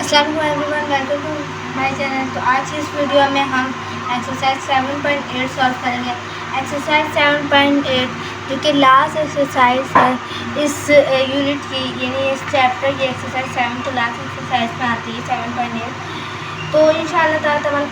अस्सलाम वालेकुम everyone, welcome to my channel. तो आज की इस वीडियो में हम एक्सरसाइज 7.8 सॉल्व करेंगे। एक्सरसाइज 7.8 जो कि लास्ट एक्सरसाइज है इस यूनिट की, यानी इस चैप्टर की एक्सरसाइज 7 तो लास्ट एक्सरसाइज में आती है 7.8। तो इंशाअल्लाह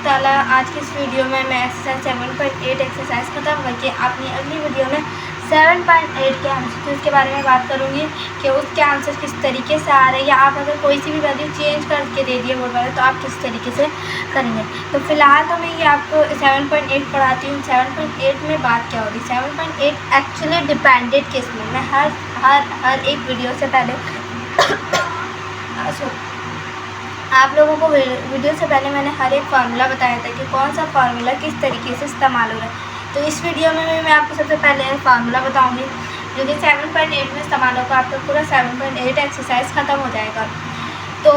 ताला आज की इस वीडियो में मैं एक्सरसाइज 7.8 एक्सरसाइज ख़त्म करके अपनी अगली वीडियो में 7.8 के आंसर के बारे में बात करूँगी कि उसके आंसर किस तरीके से आ रहे हैं, या आप अगर कोई सी भी वैल्यू चेंज करके दे दिए बोर्ड वाले तो आप किस तरीके से करेंगे। तो फ़िलहाल तो मैं ये आपको 7.8 पढ़ाती हूँ। 7.8 में बात क्या होगी? 7.8 एक्चुअली डिपेंडेड केस में मैं हर एक वीडियो से पहले आप लोगों को वीडियो से पहले मैंने हर एक फार्मूला बताया था कि कौन सा फार्मूला किस तरीके से इस्तेमाल हो रहा है। तो इस वीडियो में मैं आपको सबसे पहले फार्मूला बताऊंगी जो कि 7.8 में इस्तेमाल होगा। आपका पूरा 7.8 एक्सरसाइज ख़त्म हो जाएगा। तो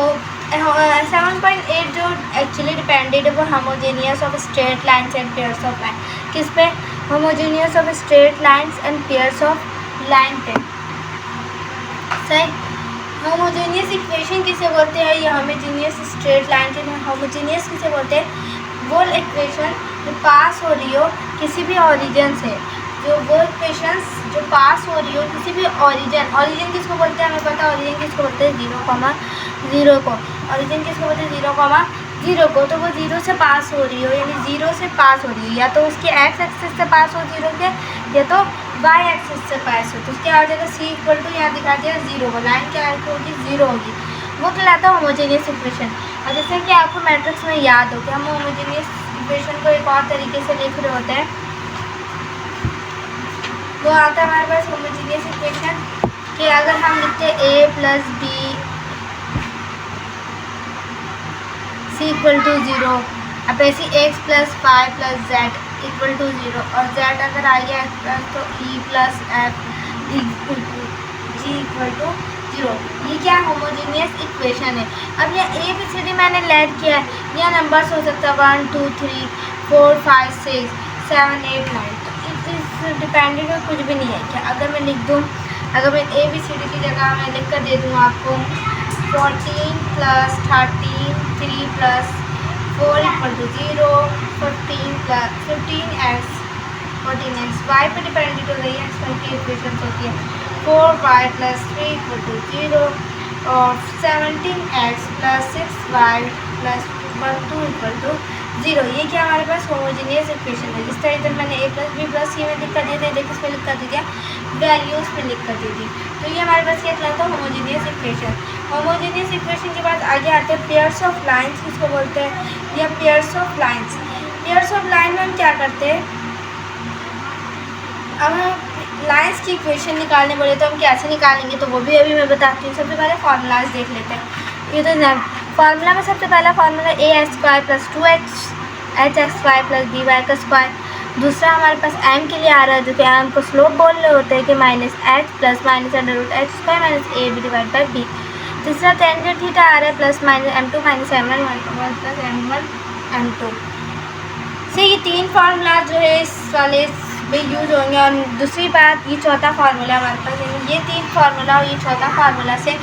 7.8 जो एक्चुअली डिपेंडेड है वो homogeneous of straight lines and pairs of line. किस पे? Homogeneous of straight lines and pairs of line पे। सही। होमोजेनियस इक्वेशन किसे बोलते हैं, या होमोजेनियस स्ट्रेट लाइन के होमोजेनियस किसे बोलते हैं? वो इक्वेशन जो पास हो रही हो किसी भी ओरिजिन से, वो इक्वेशंस जो पास हो रही हो किसी भी ओरिजिन किसको बोलते हैं? हमें पता है ओरिजिन किसको बोलते हैं? 0,0 को। ओरिजिन किसको बोलते हैं? 0,0 को। तो वो 0 से पास हो रही हो, यानी 0 से पास हो रही है, या तो उसके एक्स एक्सिस से पास हो 0 के, या तो वाई एक्सिस से पास हो। तो उसके आ जाएगा C इक्वल टू, यहाँ दिखा दिया 0 को। लाइन क्या होगी? 0 होगी। वो कहलाता है होमोजेनियस इक्वेशन। और जैसे कि आपको मैट्रिक्स में याद हो कि हम होमोजेनियस इक्वेशन को एक और तरीके से लिख रहे होते हैं। वो आता है हमारे पास होमोजेनियस इक्वेशन कि अगर हम लिखते हैं A plus B C equal to 0, अब ऐसी x plus 5 plus z equal to 0, और z अगर आ गया x प्लस तो E plus F G equal to 0। ये क्या होमोजेनियस इक्वेशन है। अब यह ABCD मैंने लेट किया है, यह नंबर्स हो सकता है 1 2 3 4 5 6 7 8 9। तो इस डिपेंडेंट में कुछ भी नहीं है क्या? अगर मैं लिख दूँ, अगर मैं ABCD की जगह मैं लिख कर दे दूँ आपको 14 plus 13 3 plus 4 equal to 0, 15 plus 15x 14x y पर डिपेंडेंट हो रही है, एक्स की इक्वेशन होती है 4y प्लस 3 इक्वल टू 0, और 17x plus 6y plus 2 equal to 0। ये क्या हमारे पास होमोजेनियस इक्वेशन है। जिस तरह मैंने A plus B plus C में लिख कर दिया था, देखिए इसमें लिख कर दिया वैल्यूज़ में लिख कर दी थी। तो ये हमारे पास क्या कहलाता है? Homogeneous equation. होमोजेनियस इक्वेशन के बाद आगे आते हैं पेयर्स ऑफ लाइंस किसको बोलते हैं, या pairs of lines. Pairs of line में हम क्या करते हैं? अब हम लाइंस की इक्वेशन निकालने बोले तो हम कैसे निकालेंगे, तो वो भी अभी मैं बताती हूँ। सबसे पहले फार्मूलाज देख लेते हैं। ये तो फार्मूला में सबसे पहला formula AX² plus 2H HXY plus BY का स्क्वायर। दूसरा हमारे पास m के लिए आ रहा है, जो कि m को स्लोप बोल रहे होते हैं कि -h plus -√h² minus AB divide by B। तीसरा टेंजेंट थीटा आ रहा है plus -m2 minus m1 plus m1 m2 से। ये तीन फार्मूला जो है इस वाले में यूज होंगे। और दूसरी बात, ये चौथा फार्मूला हमारे पास है। ये तीन फार्मूला और ये चौथा फार्मूला से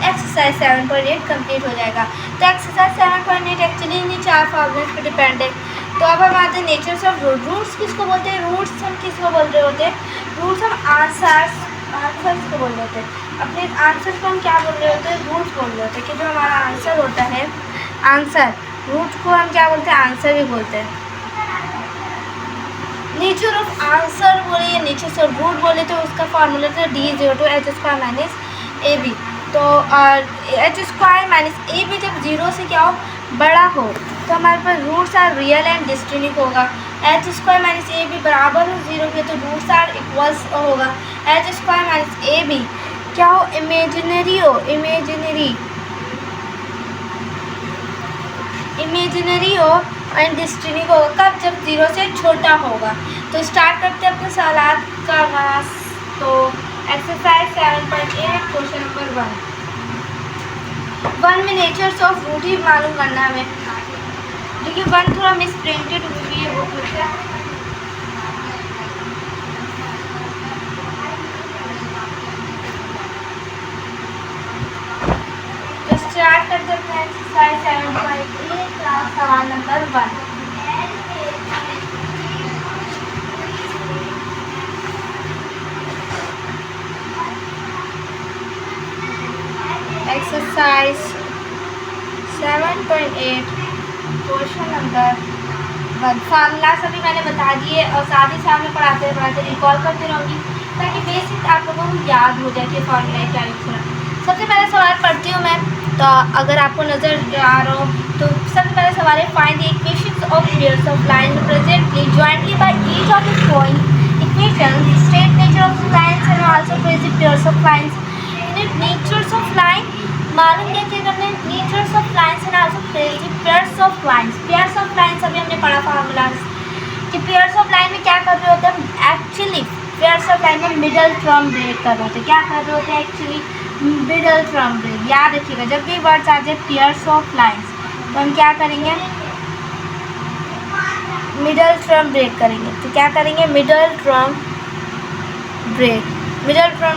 एक्सरसाइज 7.8 कंप्लीट हो जाएगा। तो एक्सरसाइज 7.8 एक्चुअली इन चार फार्मूलाज पर डिपेंड है। तो अब हम आते हैं नेचर्स ऑफ रूट। रूट्स किसको बोलते हैं? रूट्स हम किसको बोल रहे होते हैं? रूट्स हम आंसर्स को बोल रहे होते हैं। अपने आंसर को हम क्या बोल रहे होते हैं? रूट्स बोल रहे होते हैं। कि जो हमारा आंसर होता है, आंसर, रूट को हम क्या बोलते हैं? आंसर ही बोलते हैं। नेचर ऑफ आंसर बोले या नेचर ऑफ रूट बोले तो उसका फार्मूला था D/(h² माइनस AB। तो h² माइनस AB जब 0 से क्या हो? बड़ा हो, तो हमारे पास roots are real and distinct होगा। h² माइनस AB बराबर हो 0 के, तो रूट्स आर इक्वल्स होगा। h² माइनस AB क्या हो? इमेजिनरी हो, इमेजिनरी हो एंड डिस्टिंक्ट होगा। कब? जब 0 से छोटा होगा। तो स्टार्ट करते हैं अपने सवाल का आगाज। तो एक्सरसाइज 7.8 क्वेश्चन नंबर 1 में नेचर्स ऑफ रूट ही मालूम करना है हमें। देखिए 1 थोड़ा मिस प्रिंटेड हुई है बुक में। तो स्टार्ट करते हैं एक्सरसाइज 7.8 का सवाल number 1। Exercise 7.8 question number 1। Formula सभी मैंने बता दिए और साथ ही सामने पढ़ाते पढ़ाते रिकॉल करते रहूँगी ताकि बेसिक आप लोगों को याद हो जाए कि फार्मूला क्या यूज़ करना। सबसे पहले सवाल पढ़ती हूँ मैं, तो अगर आपको नज़र आ रहा हो तो सबसे पहले सवाल है, find the equations of pairs of line presently jointly by each of the following equations, state nature of lines and also present pairs of lines. Natures of line मालूम क्या क्या करना है, natures of lines and also present pairs of lines. Pairs of lines अभी हमने पढ़ा formula कि pairs of line में क्या कर रहे होते हैं, एक्चुअली पेयर्स ऑफ लाइन में मिडल टर्म ब्रेक कर रहे होते हैं। क्या कर रहे होते हैं एक्चुअली, मिडल टर्म ब्रेक। याद रखिएगा जब भी वर्ड्स आ जाए पेयर्स ऑफ लाइंस तो हम क्या करेंगे, मिडल टर्म ब्रेक करेंगे। तो क्या करेंगे, मिडल टर्म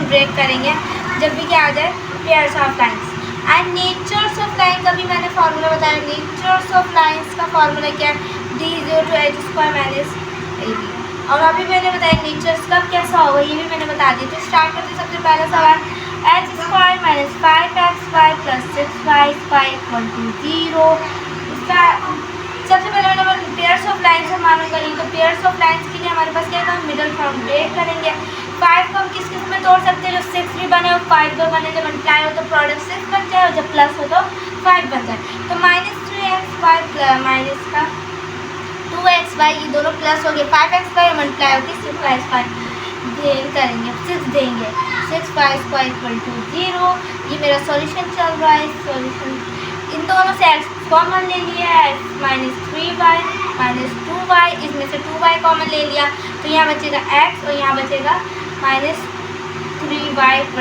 ब्रेक करेंगे जब भी क्या आ जाए pairs of lines. And natures of line का भी मैंने फार्मूला बताया। नेचर्स ऑफ लाइंस का फार्मूला क्या है, d/h² - ab। और अभी मैंने बताया नेचर्स का कैसा होगा ये भी मैंने बता दिया। तो स्टार्ट करते सबसे पहला सवाल, h² - 5xy + 6y² = 0। इसका सबसे पहले मैंने पेयर्स ऑफ लाइन्स हम मालूम करेंगे। तो पेयर्स ऑफ लाइन्स के लिए हमारे पास क्या था, मिडल टर्म ब्रेक करेंगे। 5 को हम किस किस में तोड़ सकते हैं, जो 6 भी बने और 5 भी बने, जब मल्टीप्लाई हो तो प्रोडक्ट 6 बन जाए और जब प्लस हो तो 5 बन जाए। तो -3xy का 2xy ये दोनों प्लस हो गए, 5xy मल्टीप्लाई होगी 6y² करेंगे, 6 देंगे, 6y² = 0। ये मेरा सॉल्यूशन चल रहा है। सॉल्यूशन इन दोनों से x कॉमन ले लिया है, -3y -2y, इसमें से 2y कॉमन ले लिया तो यहाँ बचेगा x और यहाँ बचेगा -3y =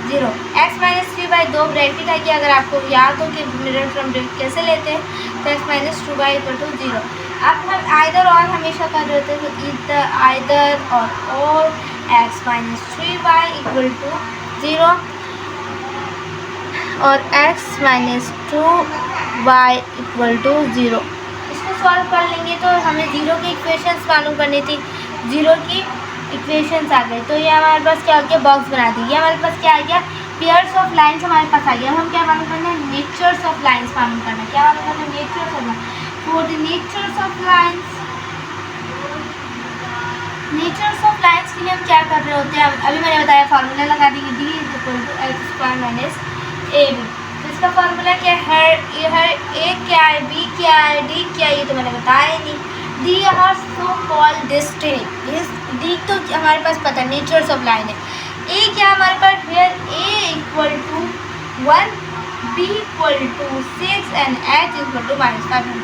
0। x - 3y दो ब्रैकेट है कि अगर आपको याद हो कि मिडल टर्म ब्रेक कैसे लेते हैं, तो x - 2y = 0। अब हम आइदर और हमेशा कर रहे थे, तो आइदर और x - 3y = 0 और x - 2y = 0। इसको सॉल्व कर लेंगे तो हमें 0 की इक्वेशंस मालूम करनी थी। 0 की इक्वेशंस आ गई तो ये हमारे पास क्या हो गया, बॉक्स बना दी। ये हमारे पास क्या आ गया, पेयर्स ऑफ लाइंस हमारे पास आ गया। हम क्या मालूम करना है, नेचर्स ऑफ लाइंस मालूम करना है। क्या मालूम करना है, natures of lines. For the natures of lines, natures of lines के लिए हम क्या कर रहे होते हैं, अभी मैंने बताया फार्मूला लगा देंगे, d = h² - ab। तो इसका फार्मूला क्या है, a क्या है, b क्या है, d क्या है, ये तो मैंने बताया ही नहीं। d यहाँ सो कॉल्ड डिस्टिनी, d तो हमारे पास पता है नेचर्स ऑफ लाइन है। a क्या हमारे पास, where a = 1, b = 6 and h = -500।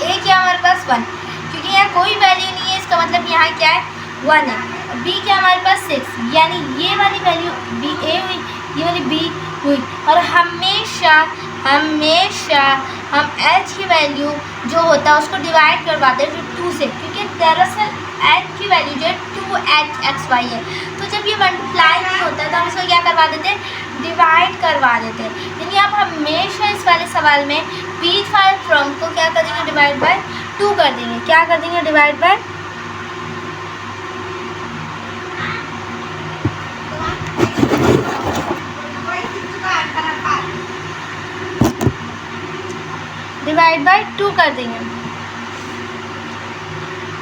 a क्या हमारे पास 1, क्योंकि यहाँ कोई वैल्यू नहीं है, इसका मतलब यहाँ क्या है 1 है। b क्या हमारे पास 6, यानी ये वाली वैल्यू b a हुई, ये वाली b हुई। और हमेशा हम h की वैल्यू जो होता है उसको डिवाइड करवाते हैं 2 से, क्योंकि दरअसल h की वैल्यू जो है 2hxy है। तो जब ये मल्टीप्लाई नहीं होता है तो हम इसको क्या करवा देते हैं, डिवाइड करवा देते हैं। यानी आप हमेशा इस वाले सवाल में बीच वाले टर्म को क्या कर देंगे, डिवाइड बाय 2 कर देंगे। क्या कर देंगे, डिवाइड बाय डिवाइड बाय 2 कर देंगे।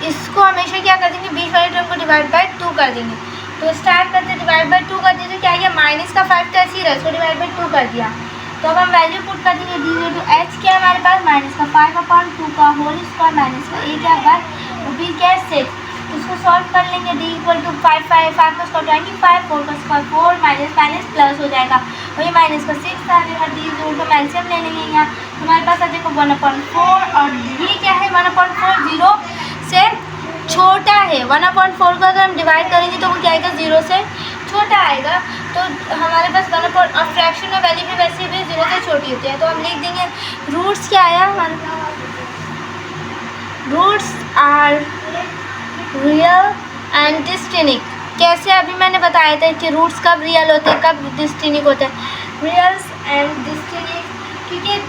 इसको हमेशा क्या कर देंगे, बीच वाले टर्म को डिवाइड बाय 2 कर देंगे। तो स्टार्ट करते डिवाइड बाय 2 कर दिए तो क्या गया, माइनस का 5 तो ऐसे ही रहा, इसको डिवाइड बाय 2 कर दिया। तो अब हम वैल्यू पुट कर देंगे, d/h क्या है हमारे पास, -5/2 का होल स्क्वायर माइनस का a क्या है, b क्या है 6। इसको सॉल्व कर लेंगे, d = 5 का स्क्वायर 25, 4 का स्क्वायर 4 माइनस प्लस हो जाएगा और ये माइनस का 6 आ जाएगा। d = एलसीएम ले लेंगे, यहाँ हमारे पास आ जाएगा 1/4 और ये क्या है 1/4 0 से छोटा है। 1/4 को अगर हम डिवाइड करेंगे तो वो क्या आएगा, 0 से छोटा आएगा। तो हमारे पास 1/4 और फ्रैक्शन में वैल्यू भी वैसे भी 0 से छोटी होती है। तो हम लिख देंगे रूट्स क्या आया, रूट्स आर रियल एंड डिस्टिनिक। कैसे, अभी मैंने बताया था कि रूट्स कब रियल होते हैं, कब डिस्टिनिक होते हैं। रियल्स एंड डिस्टिनिक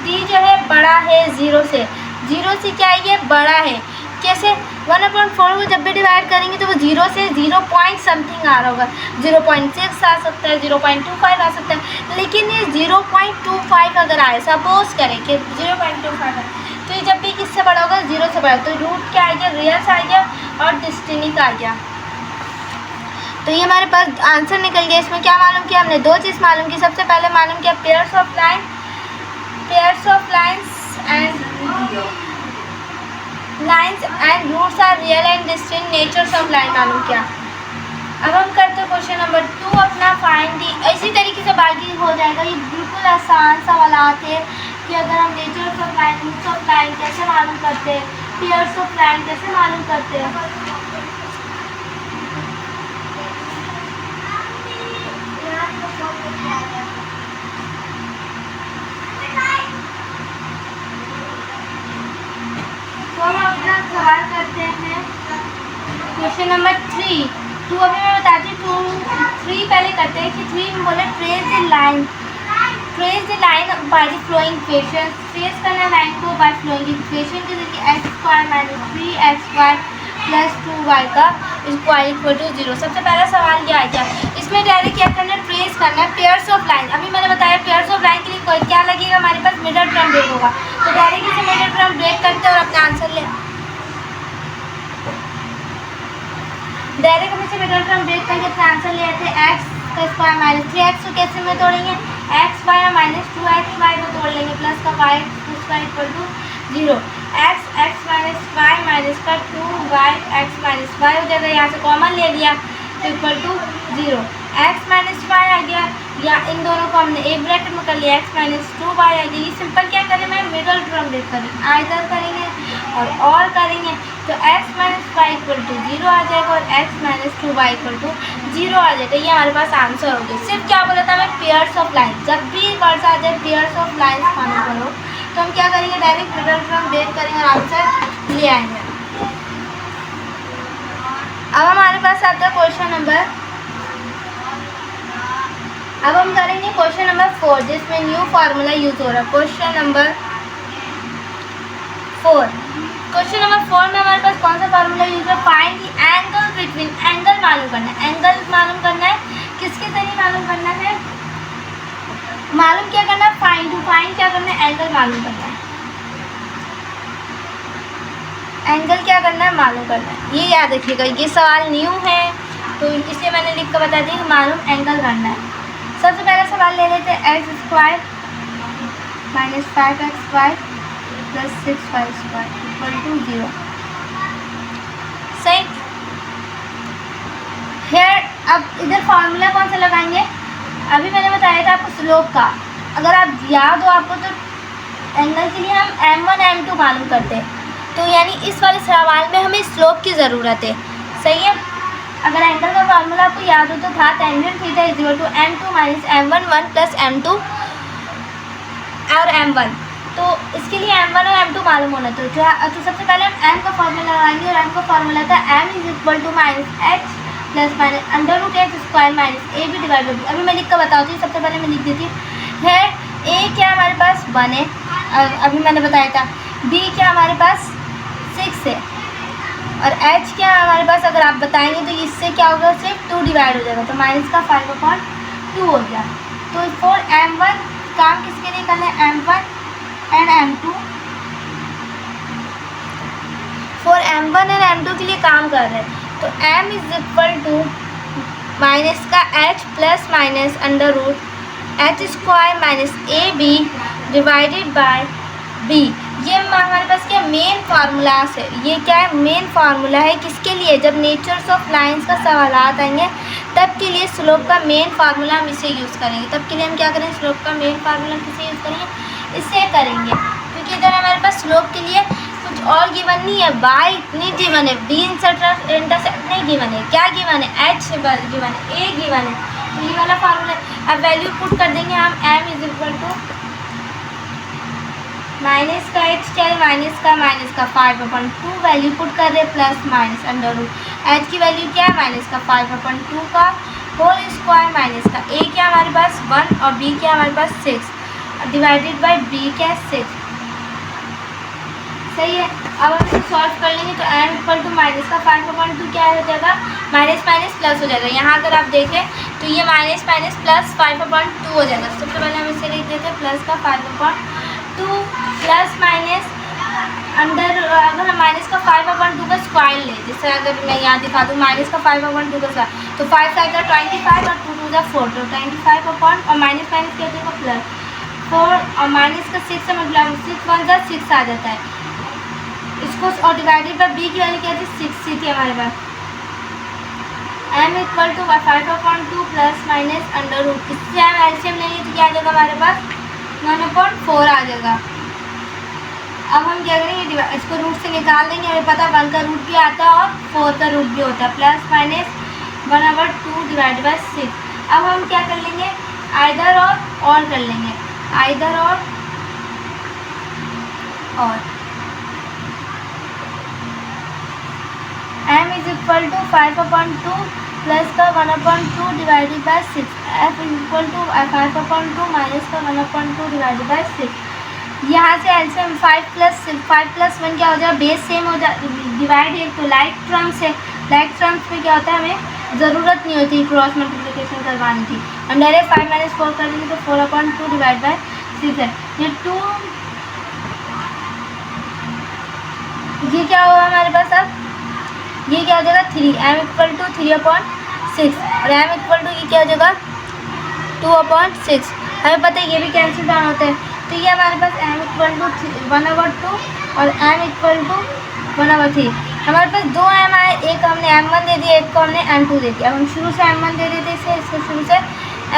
डी जो है बड़ा है 0 से, 0 से क्या है ये बड़ा है। कैसे 1/4 को जब भी डिवाइड करेंगे तो वो 0 से 0 पॉइंट समथिंग आ रहा होगा, 0.6 आ सकता है, 0.25 आ सकता है, लेकिन ये 0.25 अगर आए, सपोज करें कि 0.25 है, तो ये जब भी किससे बड़ा होगा 0 से बड़ा, तो रूट क्या आ गया, रियल आ गया और डिस्टिनिक आ गया। तो ये हमारे पास आंसर निकल गया। इसमें क्या मालूम किया हमने, दो चीज़ मालूम की। सबसे पहले मालूम किया pairs of lines and roots are real and distinct natures of line मालूम किया। अब हम करते हैं क्वेश्चन नंबर 2 अपना फाइंड दी। इसी तरीके से बाकी हो जाएगा। ये बिल्कुल आसान सवाल थे कि अगर हम natures of line, roots of line कैसे मालूम करते हैं, पेयर्स ऑफ लाइन कैसे मालूम करते हैं। तो हम अपना सवाल करते हैं क्वेश्चन नंबर 3। 2 अभी मैं बताती हूँ, 3 पहले करते हैं कि 3 में बोले trace the line by the flowing equation. Trace करना लाइन को बाय फ्लोइंग इक्वेशन के जरिए x² - 3xy + 2y का इक्वल टू 0। सबसे पहला सवाल ये आ गया। इसमें डायरेक्ट क्या करना है, ट्रेस करना है पेयर्स ऑफ लाइन। अभी मैंने बताया पेयर्स ऑफ लाइन के लिए क्या लगेगा, हमारे पास मिडल टर्म ब्रेक होगा। तो डायरेक्ट इसे मिडल टर्म ब्रेक करते हैं और अपना आंसर ले। डायरेक्ट हम इसे मिडल टर्म ब्रेक करके अपना आंसर ले आते हैं। x² - 3x को कैसे में तोड़ेंगे, xy - 2xy को तोड़ लेंगे, प्लस का y equal to 0। x - y का 2y x - y हो जाएगा, यहाँ से कॉमन ले लिया तो इक्वल टू 0। x - y आ गया, या इन दोनों को हमने एक ब्रैकेट में कर लिया, x - 2y आ गया। ये सिंपल क्या करें, मैं मिडल टर्म ब्रेक करेंगे, आइदर करेंगे और करेंगे तो x - y इक्वल टू 0 आ जाएगा और x - 2y इक्वल टू 0 आ जाएगा। ये हमारे पास आंसर हो गया। सिर्फ क्या बोला था मैं, पेयर्स ऑफ लाइन। जब भी वर्ड्स आ जाए पेयर्स ऑफ लाइन मालूम करो तो हम क्या करेंगे, डायरेक्ट मिडल टर्म ब्रेक करेंगे और आंसर ले आएंगे। अब हमारे पास आता है क्वेश्चन नंबर, अब हम करेंगे क्वेश्चन नंबर 4 जिसमें न्यू फार्मूला यूज हो रहा है। क्वेश्चन नंबर 4 में हमारे पास कौन सा फार्मूला यूज है, find the angle between. Angle मालूम करना है, एंगल मालूम करना है किसके जरिए मालूम करना है, मालूम क्या करना है, फाइंड क्या करना है, एंगल मालूम करना है। एंगल क्या करना है, मालूम करना है। ये याद रखिएगा, ये सवाल न्यू है तो इसलिए मैंने लिख कर बता दिया कि मालूम एंगल करना है। सबसे पहला सवाल ले लेते हैं, x² - 5xy + 6y² equal to 0। सही। फिर अब इधर फार्मूला कौन सा लगाएंगे, अभी मैंने बताया था आपको स्लोप का। अगर आप याद हो आपको तो एंगल के लिए हम m1 m2 मालूम करते हैं, तो यानी इस वाले सवाल में हमें स्लोप की ज़रूरत है। सही है। अगर एंगल का फार्मूला आपको याद हो तो था tangent theta equal to m2 - m1 + m2 और m1। तो इसके लिए m1 और m2 मालूम होना तो सबसे पहले हम m का फार्मूला लगाएंगे और m का फार्मूला था m = -h + √x² - a भी डिवाइड होगी। अभी मैं लिख कर बताती हूँ, सबसे पहले मैं लिख देती हूँ। है a क्या हमारे पास 1 है, अभी मैंने बताया था। b क्या हमारे पास 6 है और h क्या हमारे पास, अगर आप बताएंगे तो इससे क्या होगा, सिर्फ 2 डिवाइड हो जाएगा तो -5/2 हो गया। तो फॉर m1 काम किसके लिए करना है, m1 and m2। For m1 and m2 के लिए काम कर रहे हैं तो m = माइनस का h plus minus √h² - ab divided by b। ये हमारे पास क्या मेन फार्मूला है, ये क्या है, मेन फार्मूला है किसके लिए, जब नेचर्स ऑफ लाइंस का सवाल आएंगे तब के लिए स्लोप का मेन फार्मूला हम इसे यूज़ करेंगे। तब के लिए हम क्या करेंगे, स्लोप का मेन फार्मूला किसे यूज़ करेंगे, इससे करेंगे। क्योंकि इधर हमारे पास स्लोप के लिए कुछ और गिवन नहीं है, y नहीं गिवन है, b इंटरसेप्ट नहीं गिवन है, क्या गिवन है, h गिवन है, a गिवन है। तो ये वाला फार्मूला अब वैल्यू पुट कर देंगे हम, m = माइनस का h क्या है, माइनस का 5/2 वैल्यू पुट कर रहे प्लस माइनस √h की वैल्यू क्या है, -5/2 का होल स्क्वायर माइनस का a क्या हमारे पास 1 और b क्या हमारे पास 6। डिवाइडेड बाई बी क्या 6, सही है। अब हम इसे सॉल्व कर लेंगे तो m इक्वल टू माइनस का 5/2 क्या हो जाएगा, माइनस माइनस प्लस हो जाएगा। यहाँ अगर आप देखें तो ये माइनस माइनस प्लस 5/2 हो जाएगा। सबसे पहले हम इसे लिख देते हैं प्लस का 5/2 प्लस माइनस अंदर अगर हम माइनस का 5/2 का स्क्वायर लें, जैसे अगर मैं यहाँ दिखा दूँ माइनस का 5/2 का स्क्वायर, तो 5 का 25 और 2 2 4, तो 25 और माइनस माइनस क्या देगा प्लस 4 और माइनस का 6 से मतलब 6 1 जा 6 आ जाता है इसको, और डिवाइडेड बाई बी की वैल्यू क्या थी 6 थी हमारे पास। m equal to 5/2 plus minus under root, इससे हम एलसीएम लेंगे तो क्या आ जाएगा हमारे पास 1/4 आ जाएगा। अब हम क्या करेंगे, इसको रूट से निकाल देंगे, हमें पता 1 का रूट भी आता है और 4 का रूट भी होता है, प्लस माइनस 1/2 डिवाइड बाई 6। अब हम क्या कर लेंगे, आइदर और कर लेंगे, आइदर और m is equal to 5/2 plus का 1/2 divided by 6, f is equal to 5/2 minus का 1/2 डिवाइडेड बाई 6। यहाँ से एलसीएम 5 प्लस 1 क्या हो जाएगा, बेस सेम हो जाए, डिवाइड एक तो लाइक टर्म्स है, लाइक टर्म्स में क्या होता है हमें ज़रूरत नहीं होती क्रॉस मल्टीप्लिकेशन करवाने की, हम डायरेक्ट 5 - 4 कर देंगे तो 4/2 डिवाइड बाई 6 है। ये क्या होगा हमारे पास, अब ये क्या हो जाएगा 3, m इक्वल टू 3/6 और m इक्वल टू ये क्या हो जाएगा 2/6। हमें पता है ये भी कैंसिल डाउन होता है, तो ये हमारे पास m इक्वल टू 1/2 और m इक्वल टू 1/3। हमारे पास 2 m आए, एक हमने m1 दे दिया, एक को हमने m2 दे दिया। अब हम शुरू से m1 दे देते इसे, इसको शुरू से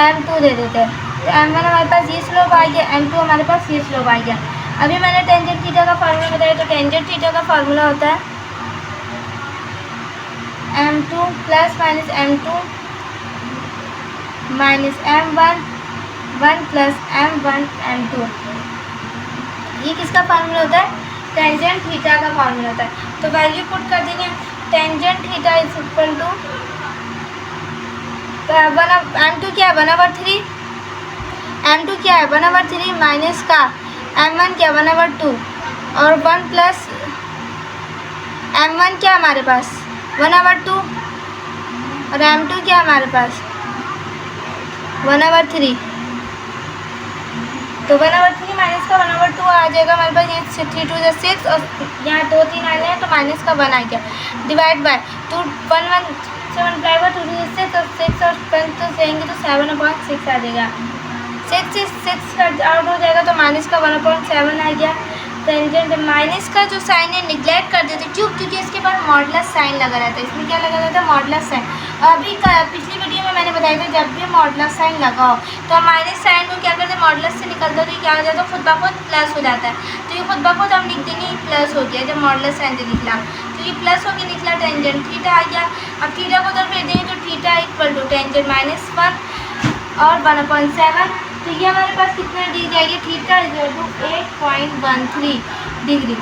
m2 दे देते हैं, तो m1 हमारे पास ये स्लोप आ गया, m2 हमारे पास ये स्लोप आ गया। अभी मैंने टेंजेंट थीटा का फार्मूला बताया, तो टेंजेंट थीटा का फार्मूला होता है m2 plus minus m2 minus m1 1 plus m1 m2। ये किसका फार्मूला होता है, टेंजेंट थीटा का फार्मूला होता है। तो वैल्यू पुट कर देंगे, tangent theta is equal to m2 क्या है 1/3, m2 क्या है 1/3 माइनस का m1 क्या 1/2 और 1 प्लस m1 क्या हमारे पास 1/2 और m2 क्या हमारे पास 1/3, तो 1/3 माइनस का 1/2 आ जाएगा हमारे पास, ये 3 2 6 और यहाँ 2 3 आ गए तो माइनस का 1 आ गया, डिवाइड बाय 2 1 1 से मल्टीप्लाई हुआ 2 2 6 और 6 और 5 तो देंगे तो 7/6 आ जाएगा, 6 से 6 कट आउट हो जाएगा तो माइनस का 1/7 आ गया। टेंजेंट माइनस का जो साइन है निगलेक्ट कर देते, क्यों, क्योंकि इसके बाद मॉडुलस साइन लगा रहता है, इसमें क्या लगा रहता है मॉडुलस साइन। अभी पिछली वीडियो में मैंने बताया था जब भी मॉडुलस साइन लगाओ तो माइनस साइन को क्या करते हैं मॉडुलस से निकलता है तो क्या हो जाता है खुद ब खुद प्लस हो जाता है, तो ये खुद ब खुद हम लिख देंगे प्लस हो गया जब मॉडुलस साइन से निकला, तो ये प्लस होकर निकला, टेंजेंट थीटा आ गया। अब थीटा को उधर भेज देंगे तो थीटा इक्वल टू टेंजेंट -1 और 1/7, तो ये हमारे पास कितना डिग्री आएगी, theta equal to 8.13 degree,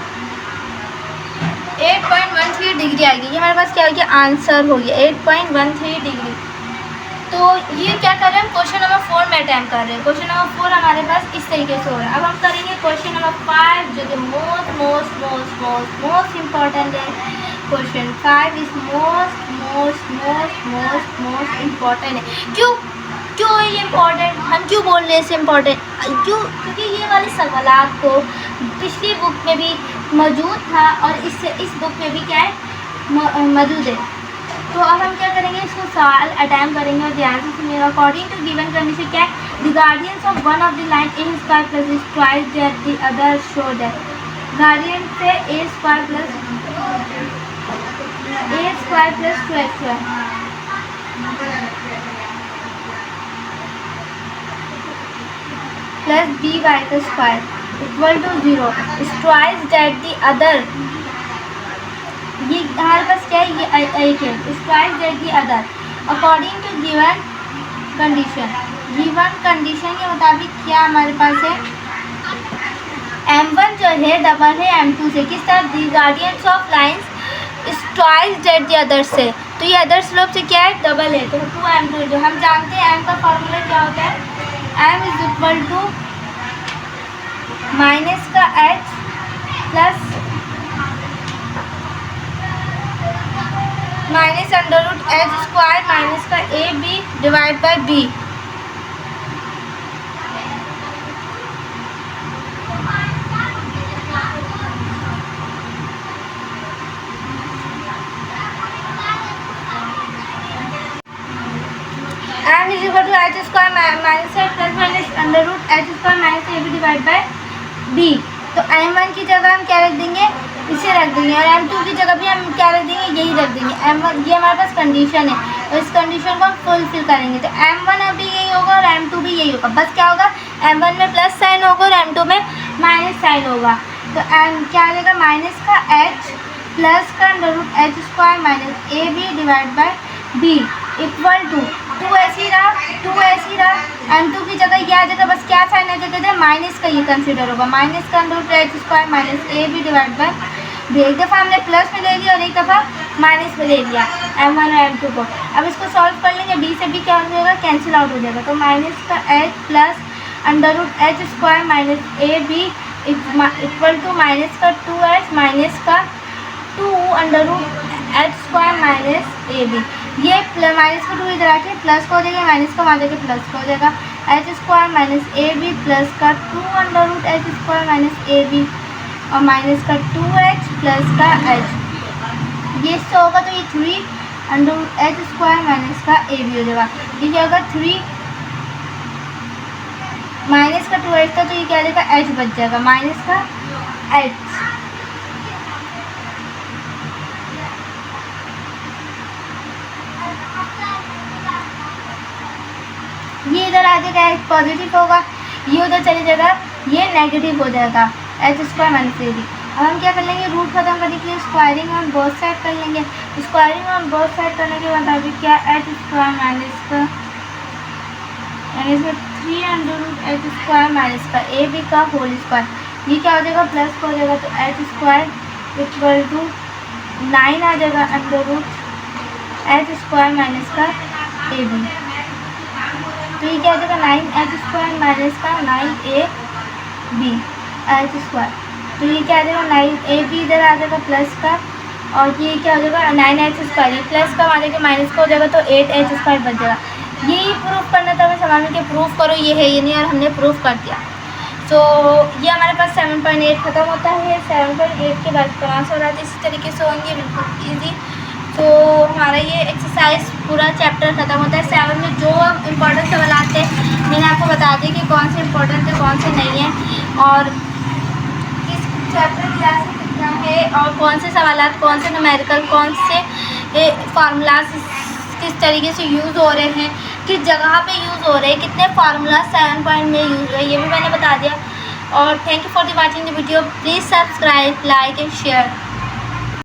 8.13 degree आएगी। ये हमारे पास क्या हो गया आंसर हो गया 8.13 डिग्री। तो ये क्या कर रहे हैं हम क्वेश्चन नंबर 4 में अटैम्प्ट कर रहे हैं। क्वेश्चन नंबर 4 हमारे पास इस तरीके से हो रहा है। अब हम करेंगे क्वेश्चन नंबर 5 जो कि मोस्ट इम्पॉर्टेंट है। क्वेश्चन 5 इज मोस्ट इम्पॉर्टेंट है। क्यों है ये इम्पॉर्टेंट, हम क्यों बोल रहे हैं इसे इम्पॉर्टेंट, क्योंकि ये वाले सवाल आपको पिछली बुक में भी मौजूद था और इस बुक में भी क्या है मौजूद है। तो अब हम क्या करेंगे इसको सवाल अटैम्प्ट करेंगे और ध्यान से सुनिएगा। अकॉर्डिंग टू गिवन कंडीशन क्या है, the guardians of one of the line A square plus is twice that the other show that guardian से A square plus 2x plus B Y का square equal to 0 is twice that the other, ये हमारे पास क्या है ये एक है, is twice that the other according to given condition के मुताबिक क्या हमारे पास है m1 जो है डबल है m2 से, किस तरह the guardians of lines is twice that the other से, तो ये अदर स्लोप से क्या है डबल है, तो 2m2 जो हम जानते हैं m का फॉर्मूला क्या होता है m is equal to minus का H plus minus under root H square minus का A B divide by B. M is equal to H square minus H plus minus under root H square minus A B divide by B. तो m1 की जगह हम क्या रख देंगे, इसे रख देंगे, और m2 की जगह भी हम क्या रख देंगे, यही रख देंगे। m1 ये हमारे पास कंडीशन है, और इस कंडीशन को हम फुलफिल करेंगे। तो m1 अभी यही होगा और m2 भी यही होगा। बस क्या होगा, m1 में प्लस साइन होगा और m2 में माइनस साइन होगा। तो m क्या आ जाएगा, माइनस का h प्लस का under root H square minus A B divide by B equal to 2 ऐसी रहा m2 की जगह ये आ जाएगा। बस क्या साइन आ जाएगा, माइनस का ये कंसीडर होगा, माइनस का under root H square minus A B divide by B. एक दफ़ा हमने प्लस में ले लिया और एक दफ़ा माइनस में ले लिया m1 और m2 को। अब इसको सॉल्व कर लेंगे, b से b क्या हो जाएगा, कैंसिल आउट हो जाएगा। तो माइनस का h plus under root H square minus A B equal to minus का 2h माइनस का 2 under root H square minus A B. ये माइनस का 2 इधर आके प्लस का हो जाएगा, माइनस का वहाँ जाके प्लस का हो जाएगा। H square minus A B plus का 2 under root H square minus A B और माइनस का 2h प्लस का h। ये इससे होगा तो ये 3 under root H square minus का ए बी हो जाएगा। ये क्या होगा, 3 माइनस का 2h था तो ये क्या आ जाएगा, h बच जाएगा, माइनस का h। ये इधर आ जाएगा, एच पॉजिटिव होगा, ये उधर चले जाएगा, ये नेगेटिव हो जाएगा, H square minus A B. अब हम क्या कर लेंगे, रूट खत्म करने के लिए स्क्वायरिंग ऑन बोथ साइड कर लेंगे। स्क्वायरिंग ऑन बोथ साइड करने के मुताबिक क्या, एच स्क्वायर माइनस का यानी इसमें 3 under root H square minus का ए बी का होल स्क्वायर, ये क्या हो जाएगा, प्लस का हो जाएगा। तो एच स्क्वायर इक्वल टू 9 आ जाएगा under root H square minus का ए बी। तो ये क्या हो जाएगा, 9h स्क्वायर माइनस का 9ab एच स्क्वायर। तो ये क्या आ जाएगा, 9ab इधर आ जाएगा प्लस का, और ये क्या हो जाएगा 9h स्क्वायर, ये प्लस का आ जाएगा माइनस का हो जाएगा, तो 8h स्क्वायर बच जाएगा। यही प्रूफ करना था हमें सवाल में कि प्रूफ करो ये है ये नहीं, और हमने प्रूफ कर दिया। तो ये हमारे पास 7.8 ख़त्म होता है। 7.8 के बाद 5 सवाल इसी तरीके से होंगे, बिल्कुल ईजी। तो हमारा ये एक्सरसाइज पूरा चैप्टर ख़त्म होता है। 7 में जो इम्पोर्टेंट सवाल आते हैं मैंने आपको बता दिया कि कौन से इम्पोर्टेंट है कौन से नहीं है, और किस चैप्टर क्लास में कितना है, और कौन से सवाल, कौन से न्यूमेरिकल, कौन से फार्मूलाज किस तरीके से यूज़ हो रहे हैं, किस जगह पे यूज़ हो रहे हैं, कितने फार्मूला 7 पॉइंट में यूज़ हो रहे हैं, ये भी मैंने बता दिया। और thank you for the watching the video. Please subscribe, like and share.